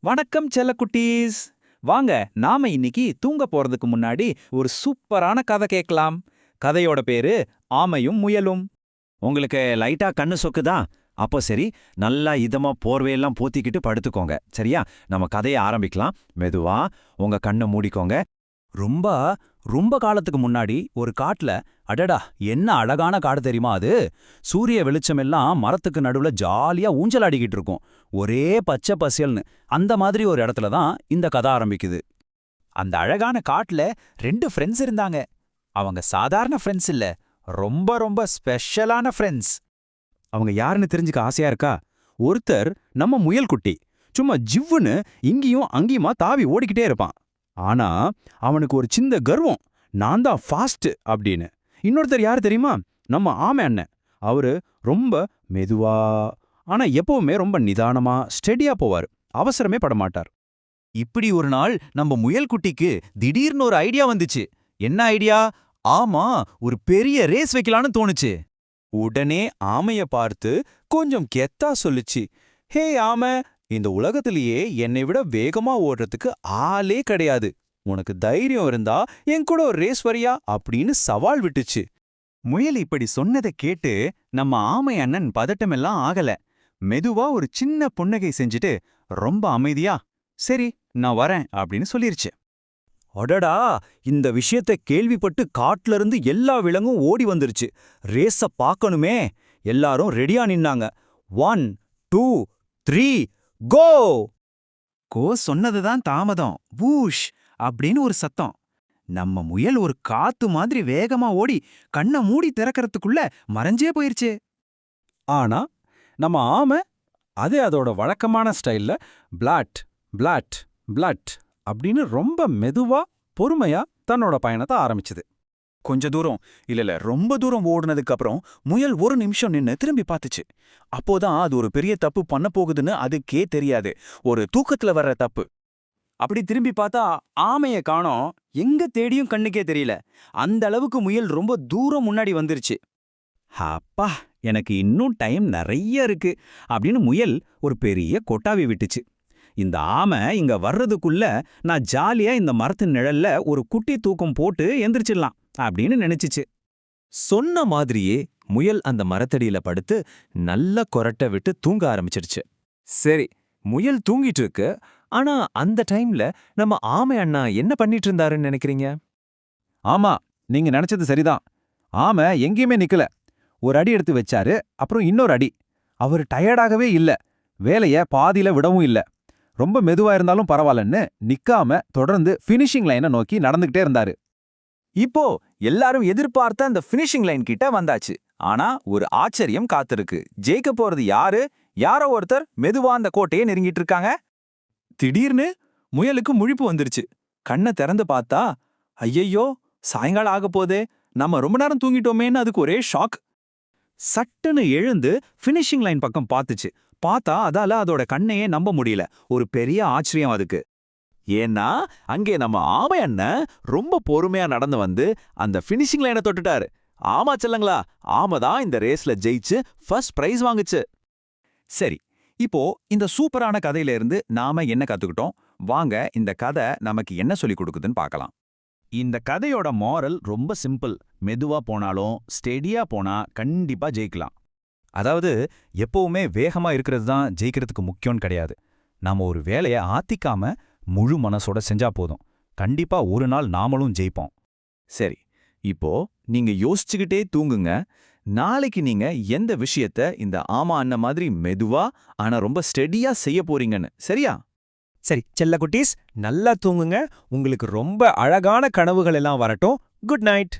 வணக்கம் செல்லக்குட்டீஸ். வாங்க, நாம இன்னைக்கு தூங்க போறதுக்கு முன்னாடி ஒரு சூப்பரான கதை கேட்கலாம். கதையோட பேரு ஆமையும் முயலும். உங்களுக்கு லைட்டா கண்ணு சொக்குதா? அப்போ சரி, நல்லா இதமா போர்வையெல்லாம் போத்திக்கிட்டு படுத்துக்கோங்க. சரியா? நம்ம கதையை ஆரம்பிக்கலாம். மெதுவா உங்க கண்ணை மூடிக்கோங்க. ரொம்ப ரொம்ப காலத்துக்கு முன்னாடி ஒரு காட்டுல, அடடா என்ன அழகான காடு தெரியுமா அது? சூரிய வெளிச்சமெல்லாம் மரத்துக்கு நடுவுல ஜாலியா ஊஞ்சலாடிக்கிட்டு இருக்கும். ஒரே பச்சை பசேல்னு. அந்த மாதிரி ஒரு இடத்துல தான் இந்த கதை ஆரம்பிக்குது. அந்த அழகான காட்டுல 2 ஃப்ரெண்ட்ஸ் இருந்தாங்க. அவங்க சாதாரண ஃப்ரெண்ட்ஸ் இல்ல, ரொம்ப ரொம்ப ஸ்பெஷலான ஃப்ரெண்ட்ஸ். அவங்க யாருன்னு தெரிஞ்சுக்க ஆசையா இருக்கா? ஒருத்தர் நம்ம முயல் குட்டி. சும்மா ஜிவ்வுன்னு இங்கேயும் அங்கேயுமா தாவி ஓடிக்கிட்டே இருப்பான். ஆனா அவனுக்கு ஒரு சின்ன கர்வம், நான் தான் ஃபாஸ்ட் அப்படின்னு. இன்னொருத்தர் யார் தெரியுமா? நம்ம ஆமை அண்ணன். அவரு ரொம்ப மெதுவா, ஆனா எப்பவுமே ரொம்ப நிதானமா ஸ்டெடியா போவார். அவசரமே படமாட்டார். இப்படி ஒரு நாள் நம்ம முயல் குட்டிக்கு திடீர்னு ஒரு ஐடியா வந்துச்சு. என்ன ஐடியா? ஆமா, ஒரு பெரிய ரேஸ் வைக்கலான்னு தோணுச்சு. உடனே ஆமைய பார்த்து கொஞ்சம் கெத்தா சொல்லுச்சு, ஹே ஆமை, இந்த உலகத்திலேயே என்னை விட வேகமா ஓடுறதுக்கு ஆளே கிடையாது. உனக்கு தைரியம் இருந்தா என் கூட ஒரு ரேஸ் வரியா அப்படின்னு சவால் விட்டுச்சு. முயல் இப்படி சொன்னதை கேட்டு நம்ம ஆமை அண்ணன் பதட்டமெல்லாம் ஆகல. மெதுவா ஒரு சின்ன புன்னகை செஞ்சுட்டு ரொம்ப அமைதியா, சரி நான் வரேன் அப்படின்னு சொல்லிருச்சு. அடடா, இந்த விஷயத்தை கேள்விப்பட்டு காட்டுல இருந்து எல்லா விலங்கும் ஓடி வந்துருச்சு. ரேஸ பார்க்கணுமே. எல்லாரும் ரெடியா நின்னாங்க. 1 2 3 கோ! கோ சொன்னதுதான் தாமதம். வூஷ் அப்படின்னு ஒரு சத்தம். நம்ம முயல் ஒரு காத்து மாதிரி வேகமா ஓடி கண்ணை மூடி திறக்கறதுக்குள்ள மறைஞ்சே போயிருச்சு. ஆனா நம்ம ஆமை அதோட வழக்கமான ஸ்டைல்ல பிளாட் பிளாட் பிளாட் அப்படின்னு ரொம்ப மெதுவா பொறுமையா தன்னோட பயணத்தை ஆரம்பிச்சுது. கொஞ்ச தூரம் இல்ல ரொம்ப தூரம் ஓடுனதுக்கு அப்புறம் முயல் ஒரு நிமிஷம் நின்னு திரும்பி பார்த்துச்சு. அப்போதான் அது ஒரு பெரிய தப்பு பண்ண போகுதுன்னு அதுக்கே தெரியாது. ஒரு தூக்கத்துல வர்ற தப்பு. அப்படி திரும்பி பார்த்தா ஆமைய காணோம். எங்க தேடியும் கண்ணுக்கே தெரியல. அந்த அளவுக்கு முயல் ரொம்ப தூரம் முன்னாடி வந்துருச்சு. அப்பா, எனக்கு இன்னும் டைம் நிறைய இருக்கு அப்படின்னு முயல் ஒரு பெரிய கொட்டாவி விட்டுச்சு. இந்த ஆமை இங்க வர்றதுக்குள்ள நான் ஜாலியா இந்த மரத்தின் நிழல்ல ஒரு குட்டி தூக்கம் போட்டு எந்திரிச்சிடலாம் அப்படின்னு நினைச்சிச்சு. சொன்ன மாதிரியே முயல் அந்த மரத்தடியில படுத்து நல்ல கொரட்டை விட்டு தூங்க ஆரம்பிச்சிடுச்சு. சரி, முயல் தூங்கிட்டு இருக்கு. ஆனா அந்த டைம்ல நம்ம ஆமை அண்ணா என்ன பண்ணிட்டு இருந்தாருன்னு நினைக்கிறீங்க? ஆமா, நீங்க நினைச்சது சரிதான். ஆமை எங்கேயுமே நிக்கல. ஒரு அடி எடுத்து வச்சாரு, அப்புறம் இன்னொரு அடி. அவர் டயர்டாகவே இல்ல, வேலைய பாதியில விடவும் இல்ல. ரொம்ப மெதுவா இருந்தாலும் பரவாயில்லன்னு நிக்காம தொடர்ந்து ஃபினிஷிங் லைனை நோக்கி நடந்துகிட்டே இருந்தாரு. இப்போ எல்லாரும் எதிர்பார்த்த அந்த ஃபினிஷிங் லைன் கிட்ட வந்தாச்சு. ஆனா ஒரு ஆச்சரியம் காத்திருக்கு. ஜெயிக்க போறது யாரு? யாரோ ஒருத்தர் மெதுவா அந்த கோட்டையை நெருங்கிட்டு இருக்காங்க. திடீர்னு முயலுக்கு முழிப்பு வந்துருச்சு. கண்ணை திறந்து பார்த்தா, ஐயையோ, சாயங்காலம் ஆக போதே, நம்ம ரொம்ப நேரம் தூங்கிட்டோமேன்னு அதுக்கு ஒரே ஷாக். சட்டுன்னு எழுந்து ஃபினிஷிங் லைன் பக்கம் பார்த்துச்சு. பார்த்தா அதால அதோட கண்ணையே நம்ப முடியல. ஒரு பெரிய ஆச்சரியம் அதுக்கு. ஏன்னா அங்கே நம்ம ஆமை அண்ணன் ரொம்ப பொறுமையா நடந்து வந்து அந்த ஃபினிஷிங் லைனை தொட்டுட்டாரு. ஆமா செல்லங்களா, ஆமை தான் இந்த ரேஸ்ல ஜெயிச்சு ஃபர்ஸ்ட் பிரைஸ் வாங்குச்சு. சரி, இப்போ இந்த சூப்பரான கதையில இருந்து நாம என்ன கத்துக்கிட்டோம்? வாங்க இந்த கதை நமக்கு என்ன சொல்லிக் கொடுக்குதுன்னு பார்க்கலாம். இந்த கதையோட மாரல் ரொம்ப சிம்பிள். மெதுவா போனாலும் ஸ்டெடியா போனா கண்டிப்பா ஜெயிக்கலாம். அதாவது எப்பவுமே வேகமா இருக்கிறது தான் ஜெயிக்கிறதுக்கு முக்கியம்னு கிடையாது. நாம ஒரு வேலையை ஆத்திக்காம முழு மனசோட செஞ்சா போதும். கண்டிப்பா ஒரு நாள் நாமளும் ஜெயிப்போம். சரி, இப்போ நீங்க யோசிச்சுக்கிட்டே தூங்குங்க. நாளைக்கு நீங்க எந்த விஷயத்த இந்த ஆமா அண்ணன் மாதிரி மெதுவா ஆனா ரொம்ப ஸ்டெடியா செய்ய போறீங்கன்னு. சரியா? சரி செல்லக்குட்டீஸ், நல்லா தூங்குங்க. உங்களுக்கு ரொம்ப அழகான கனவுகள் எல்லாம் வரட்டும். Good night.